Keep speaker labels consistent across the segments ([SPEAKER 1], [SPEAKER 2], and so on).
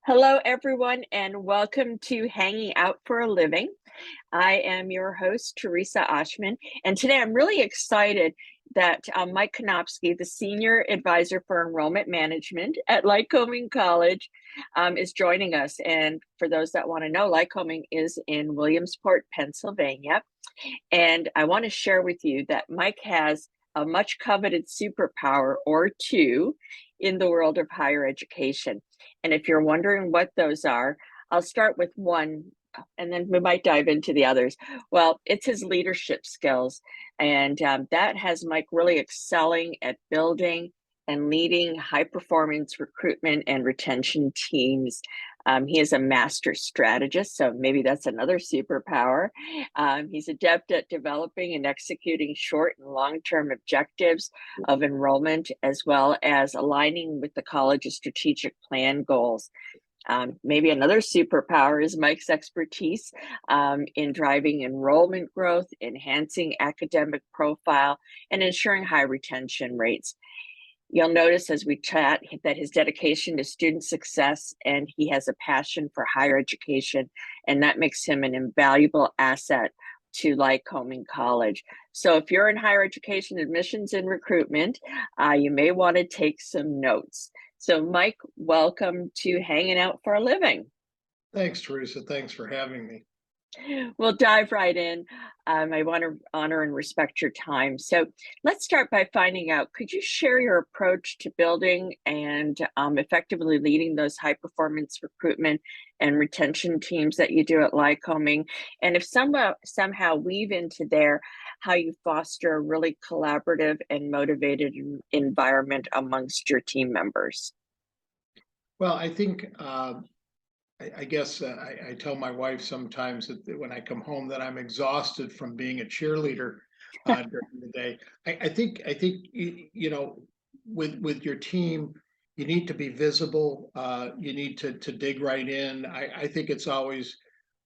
[SPEAKER 1] Hello, everyone, and welcome to Hanging Out for a Living. I am your host, Teresa Oshman, and today I'm really excited that Mike Konopski, the Senior Advisor for Enrollment Management at Lycoming College, is joining us. And for those that want to know, Lycoming is in Williamsport, Pennsylvania. And I want to share with you that Mike has a much coveted superpower or two in the world of higher education. And if you're wondering what those are, I'll start with one and then we might dive into the others. Well, it's his leadership skills. And that has Mike really excelling at building and leading high performance recruitment and retention teams. He is a master strategist, so maybe that's another superpower. He's adept at developing and executing short and long-term objectives of enrollment, as well as aligning with the college's strategic plan goals. Maybe another superpower is Mike's expertise in driving enrollment growth, enhancing academic profile, and ensuring high retention rates. You'll notice as we chat that his dedication to student success and he has a passion for higher education, and that makes him an invaluable asset to Lycoming College. So if you're in higher education admissions and recruitment, you may want to take some notes. So Mike, welcome to Hanging Out for a Living.
[SPEAKER 2] Thanks, Teresa. Thanks for having me.
[SPEAKER 1] We'll dive right in. I want to honor and respect your time. So let's start by finding out, could you share your approach to building and effectively leading those high performance recruitment and retention teams that you do at Lycoming? And if somehow weave into there how you foster a really collaborative and motivated environment amongst your team members.
[SPEAKER 2] Well, I think I guess I tell my wife sometimes that when I come home that I'm exhausted from being a cheerleader during the day. I think you know, with your team, you need to be visible. You need to dig right in. I think it's always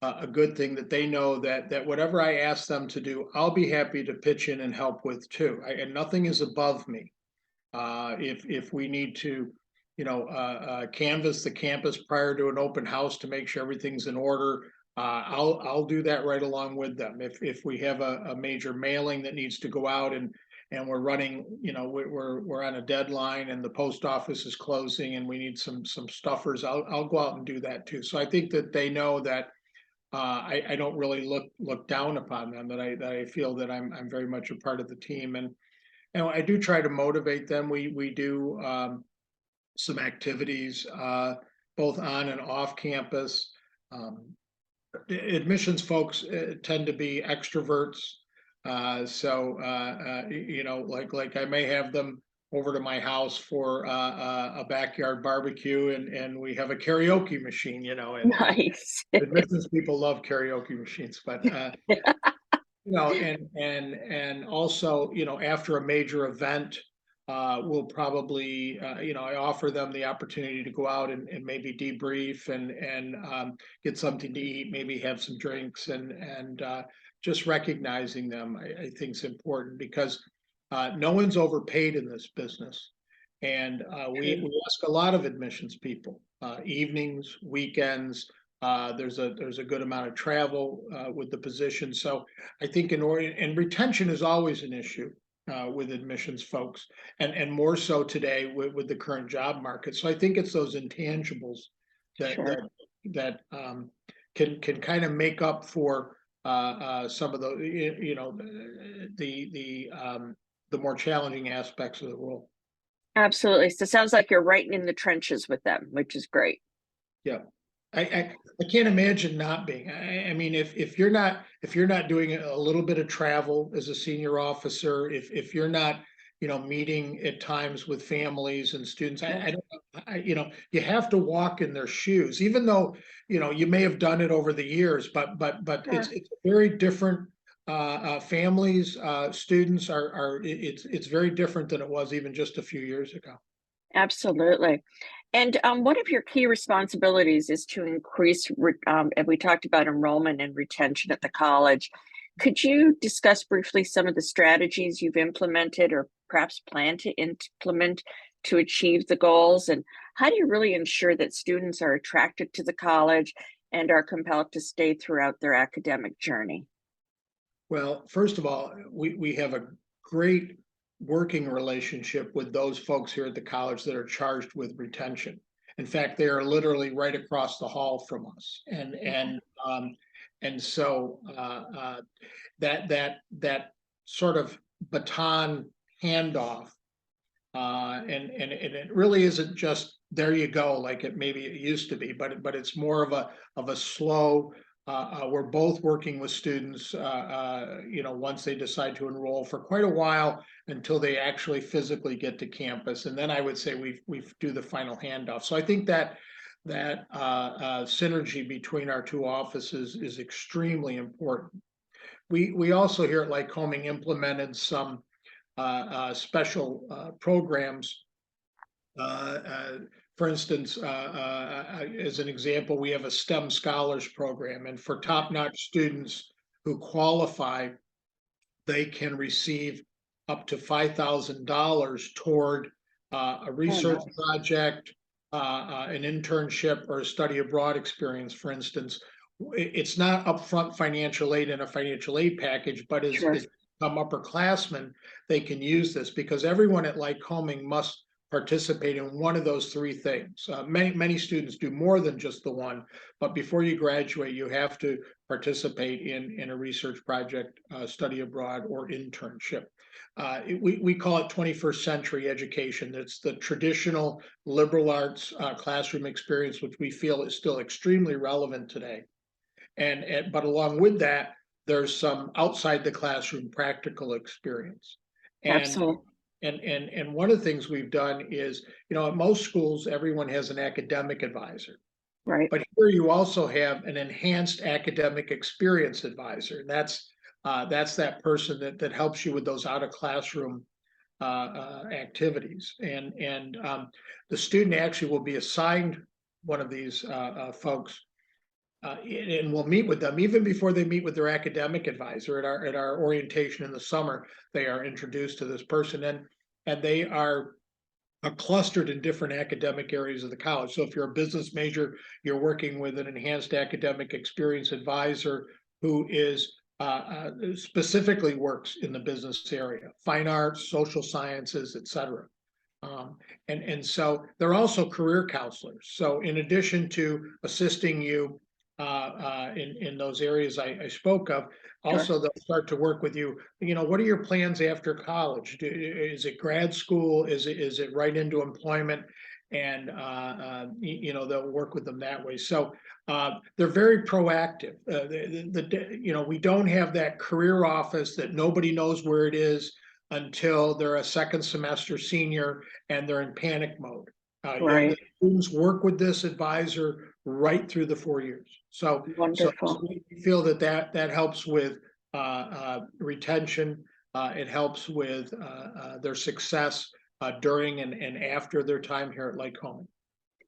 [SPEAKER 2] a good thing that they know that whatever I ask them to do, I'll be happy to pitch in and help with too. And nothing is above me. If we need to canvass the campus prior to an open house to make sure everything's in order, I'll do that right along with them. If we have a major mailing that needs to go out and we're running, we're on a deadline and the post office is closing and we need some stuffers, I'll go out and do that too. So I think that they know that I don't really look down upon them, that I feel that I'm very much a part of the team, and I do try to motivate them. We do some activities, both on and off campus. Admissions folks tend to be extroverts. Like I may have them over to my house for a backyard barbecue and we have a karaoke machine, and
[SPEAKER 1] Nice.
[SPEAKER 2] admissions people love karaoke machines, but and also, after a major event, we'll probably, I offer them the opportunity to go out and maybe debrief and get something to eat, maybe have some drinks, and just recognizing them, I think is important because no one's overpaid in this business. And we ask a lot of admissions people, evenings, weekends. There's a good amount of travel with the position. So I think and retention is always an issue with admissions folks, and more so today with the current job market. So I think it's those intangibles that
[SPEAKER 1] Sure.
[SPEAKER 2] that can kind of make up for some of the the more challenging aspects of the role.
[SPEAKER 1] Absolutely. So it sounds like you're right in the trenches with them, which is great.
[SPEAKER 2] Yeah. I can't imagine not being. I mean, if you're not doing a little bit of travel as a senior officer, if you're not meeting at times with families and students, I don't. You have to walk in their shoes, even though you may have done it over the years, but
[SPEAKER 1] Sure.
[SPEAKER 2] it's very different. Families, students it's very different than it was even just a few years ago.
[SPEAKER 1] Absolutely. And one of your key responsibilities is to increase, and we talked about enrollment and retention at the college. Could you discuss briefly some of the strategies you've implemented or perhaps plan to implement to achieve the goals? And how do you really ensure that students are attracted to the college and are compelled to stay throughout their academic journey?
[SPEAKER 2] Well, first of all, we have a great working relationship with those folks here at the college that are charged with retention. In fact, they are literally right across the hall from us, and so that sort of baton handoff, and it really isn't just there you go like it used to be, but it's more of a slow. We're both working with students, once they decide to enroll for quite a while until they actually physically get to campus, and then I would say we do the final handoff. So I think that synergy between our two offices is extremely important. We also here at Lycoming implemented some special programs. For instance, as an example, we have a STEM Scholars Program, and for top-notch students who qualify, they can receive up to $5,000 toward a
[SPEAKER 1] Oh,
[SPEAKER 2] research
[SPEAKER 1] nice.
[SPEAKER 2] project, an internship, or a study abroad experience, for instance. It's not upfront financial aid in a financial aid package, but
[SPEAKER 1] Sure.
[SPEAKER 2] as some upperclassmen, they can use this because everyone at Lycoming must participate in one of those three things. Many students do more than just the one, but before you graduate, you have to participate in a research project, study abroad, or internship. We call it 21st century education. It's the traditional liberal arts classroom experience, which we feel is still extremely relevant today. But along with that, there's some outside the classroom practical experience. And
[SPEAKER 1] Absolutely.
[SPEAKER 2] and one of the things we've done is, at most schools, everyone has an academic advisor.
[SPEAKER 1] Right.
[SPEAKER 2] But here you also have an enhanced academic experience advisor. And that's that person that helps you with those out of classroom activities. And the student actually will be assigned one of these folks, and we'll meet with them even before they meet with their academic advisor at our orientation in the summer. They are introduced to this person, and they are clustered in different academic areas of the college. So if you're a business major, you're working with an enhanced academic experience advisor who is specifically works in the business area, fine arts, social sciences, etc. And so they're also career counselors. So in addition to assisting you in those areas I spoke of,
[SPEAKER 1] Sure.
[SPEAKER 2] also they'll start to work with you. What are your plans after college? Is it grad school? Is it right into employment? And they'll work with them that way. So they're very proactive. We don't have that career office that nobody knows where it is until they're a second semester senior and they're in panic mode. The
[SPEAKER 1] Right.
[SPEAKER 2] students work with this advisor right through the 4 years. So
[SPEAKER 1] Wonderful.
[SPEAKER 2] we feel that helps with retention. It helps with their success during and after their time here at Lycoming.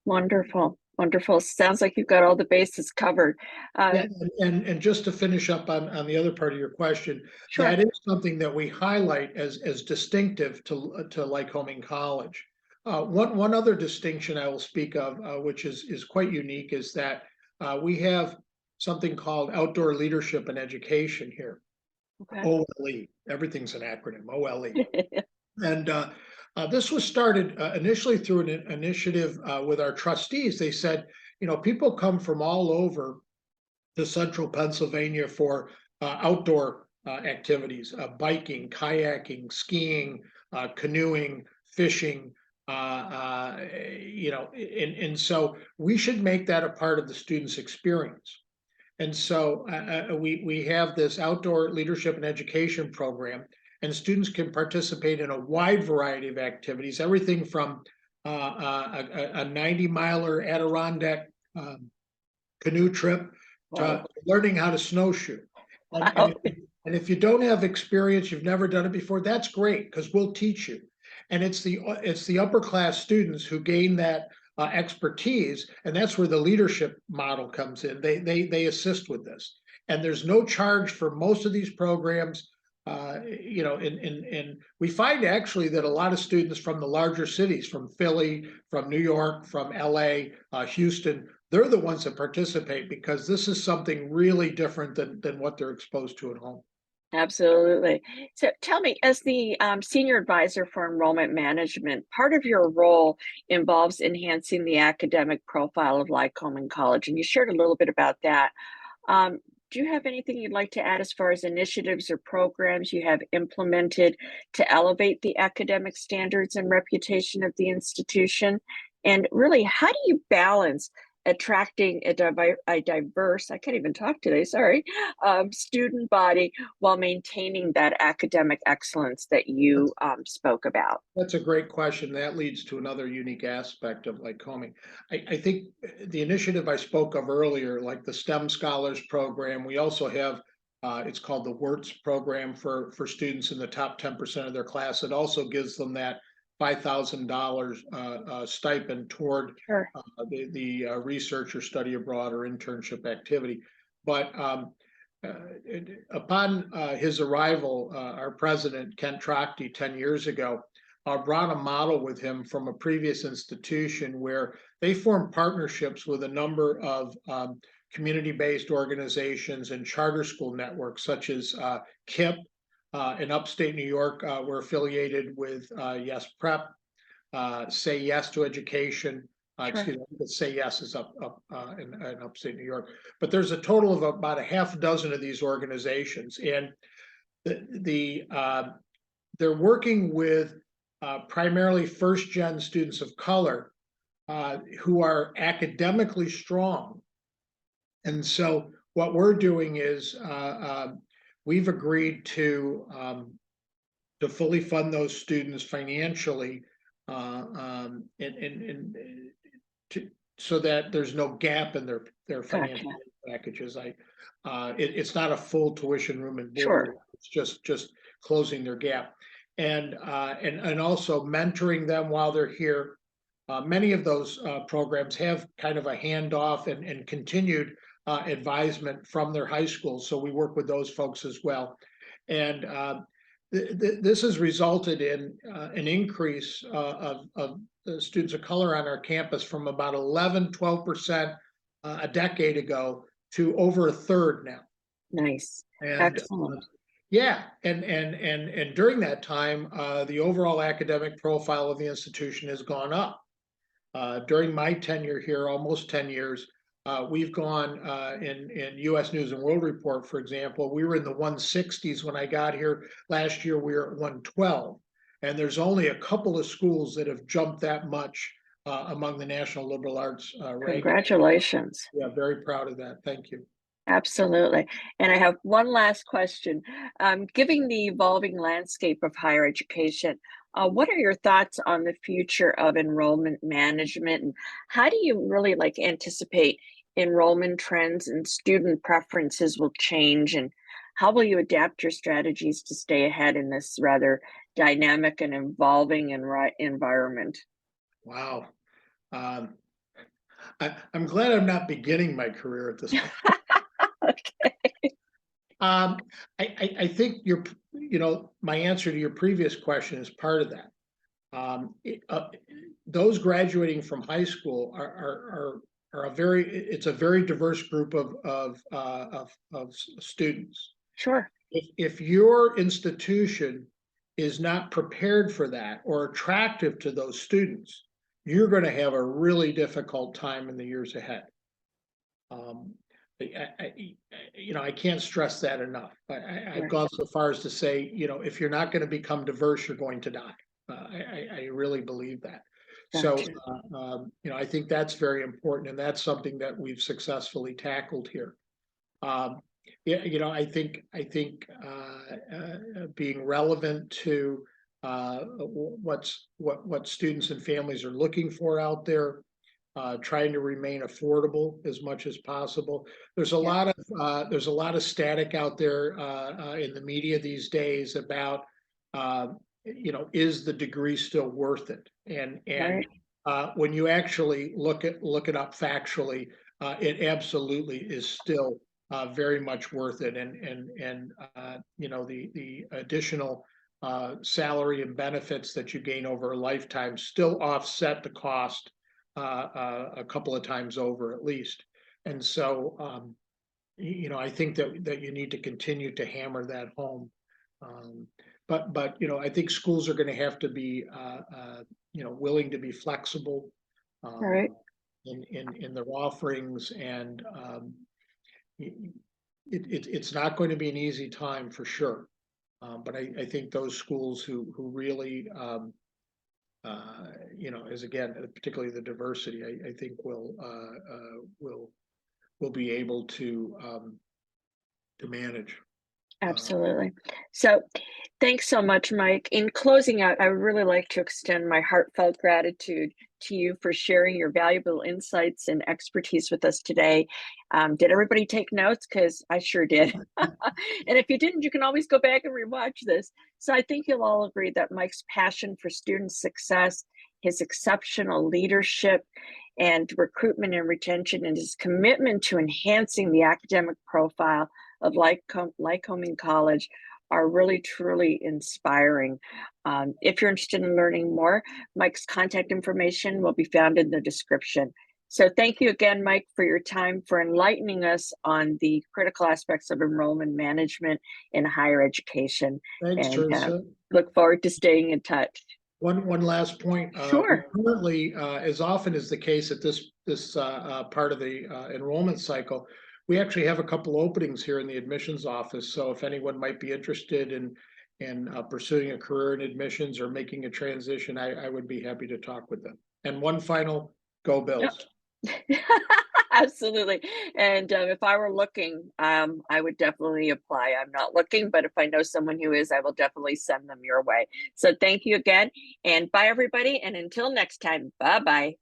[SPEAKER 1] Wonderful. Wonderful. Sounds like you've got all the bases covered.
[SPEAKER 2] Yeah,
[SPEAKER 1] Uh,
[SPEAKER 2] and just to finish up on the other part of your question,
[SPEAKER 1] sure.
[SPEAKER 2] that is something that we highlight as distinctive to Lycoming College. One other distinction I will speak of, which is quite unique, is that we have something called Outdoor Leadership and Education here.
[SPEAKER 1] Okay.
[SPEAKER 2] OLE. Everything's an acronym. OLE. And this was started initially through an initiative with our trustees. They said, people come from all over to central Pennsylvania for outdoor activities, biking, kayaking, skiing, canoeing, fishing, and so we should make that a part of the student's experience. And so we have this outdoor leadership and education program, and students can participate in a wide variety of activities, everything from a 90-miler Adirondack canoe trip to
[SPEAKER 1] Wow.
[SPEAKER 2] learning how to snowshoe. And, and,
[SPEAKER 1] Wow.
[SPEAKER 2] if, and if you don't have experience, you've never done it before, that's great because we'll teach you. And it's the upper class students who gain that expertise, and that's where the leadership model comes in. They assist with this, and there's no charge for most of these programs. and we find actually that a lot of students from the larger cities, from Philly, from New York, from LA, Houston, they're the ones that participate because this is something really different than what they're exposed to at home.
[SPEAKER 1] Absolutely. So tell me, as the senior advisor for enrollment management, part of your role involves enhancing the academic profile of Lycoming College, and you shared a little bit about that. Um, do you have anything you'd like to add as far as initiatives or programs you have implemented to elevate the academic standards and reputation of the institution? And really, how do you balance attracting a diverse, I can't even talk today, sorry, student body while maintaining that academic excellence that you spoke about?
[SPEAKER 2] That's a great question. That leads to another unique aspect of Lycoming. I think the initiative I spoke of earlier, like the STEM Scholars Program, we also have it's called the WORTS program for students in the top 10% of their class. It also gives them that $5,000 stipend toward
[SPEAKER 1] Sure.
[SPEAKER 2] the research or study abroad or internship activity. But upon his arrival, our president, Kent Trachty, 10 years ago, brought a model with him from a previous institution where they formed partnerships with a number of community-based organizations and charter school networks, such as KIP in upstate New York. We're affiliated with Yes Prep, Say Yes to Education.
[SPEAKER 1] Sure.
[SPEAKER 2] Excuse me, Say Yes is up in upstate New York. But there's a total of about a half dozen of these organizations, and they're working with primarily first gen students of color who are academically strong. And so what we're doing is we've agreed to fully fund those students financially and to, so that there's no gap in their
[SPEAKER 1] Gotcha.
[SPEAKER 2] financial packages. It's not a full tuition, room and board.
[SPEAKER 1] Sure.
[SPEAKER 2] It's just closing their gap, and also mentoring them while they're here. Many of those programs have kind of a handoff and continued advisement from their high schools, so we work with those folks as well. And this has resulted in an increase of students of color on our campus from about 11-12% a decade ago to over a third now.
[SPEAKER 1] Nice.
[SPEAKER 2] And
[SPEAKER 1] Excellent.
[SPEAKER 2] yeah, and during that time, the overall academic profile of the institution has gone up. During my tenure here, almost 10 years, we've gone in U.S. News and World Report, for example, we were in the 160s when I got here. Last year, we were at 112. And there's only a couple of schools that have jumped that much among the National Liberal Arts ranking.
[SPEAKER 1] Congratulations.
[SPEAKER 2] Yeah, very proud of that. Thank you.
[SPEAKER 1] Absolutely. And I have one last question. Given the evolving landscape of higher education, what are your thoughts on the future of enrollment management, and how do you really like anticipate enrollment trends and student preferences will change, and how will you adapt your strategies to stay ahead in this rather dynamic and evolving environment?
[SPEAKER 2] Wow. Um, I'm glad I'm not beginning my career at this point.
[SPEAKER 1] Okay.
[SPEAKER 2] Um, I think my answer to your previous question is part of that. Those graduating from high school are it's a very diverse group of students.
[SPEAKER 1] Sure.
[SPEAKER 2] If your institution is not prepared for that or attractive to those students, you're going to have a really difficult time in the years ahead. Um, I can't stress that enough. I've
[SPEAKER 1] Right.
[SPEAKER 2] gone so far as to say, if you're not going to become diverse, you're going to die. I really believe that. So,
[SPEAKER 1] Gotcha.
[SPEAKER 2] I think that's very important, and that's something that we've successfully tackled here. Yeah, I think being relevant to what students and families are looking for out there, trying to remain affordable as much as possible. There's a
[SPEAKER 1] Yeah.
[SPEAKER 2] lot of static out there in the media these days about is the degree still worth it? And
[SPEAKER 1] Right.
[SPEAKER 2] when you actually look it up factually, it absolutely is still very much worth it. And you know, the additional salary and benefits that you gain over a lifetime still offset the cost a couple of times over at least. And so, you know, I think that you need to continue to hammer that home. Um, but you know, I think schools are going to have to be you know, willing to be flexible
[SPEAKER 1] All
[SPEAKER 2] um,
[SPEAKER 1] right.
[SPEAKER 2] in their offerings, and it's not going to be an easy time for sure. But I think those schools who really you know, as again, particularly the diversity, I think will be able to manage.
[SPEAKER 1] Absolutely. So thanks so much, Mike. In closing out, I would really like to extend my heartfelt gratitude to you for sharing your valuable insights and expertise with us today. Did everybody take notes? Because I sure did. And if you didn't, you can always go back and rewatch this. So I think you'll all agree that Mike's passion for student success, his exceptional leadership and recruitment and retention, and his commitment to enhancing the academic profile of Lycoming College are really truly inspiring. If you're interested in learning more, Mike's contact information will be found in the description. So thank you again, Mike, for your time, for enlightening us on the critical aspects of enrollment management in higher education,
[SPEAKER 2] Thanks,
[SPEAKER 1] and
[SPEAKER 2] Teresa.
[SPEAKER 1] look forward to staying in touch.
[SPEAKER 2] One last point. We
[SPEAKER 1] Sure.
[SPEAKER 2] currently, as often is the case at this part of the enrollment cycle, we actually have a couple openings here in the admissions office. So if anyone might be interested in pursuing a career in admissions or making a transition, I would be happy to talk with them. And one final, go Bills.
[SPEAKER 1] Absolutely. And if I were looking, I would definitely apply. I'm not looking, but if I know someone who is, I will definitely send them your way. So thank you again, and bye, everybody. And until next time, bye bye.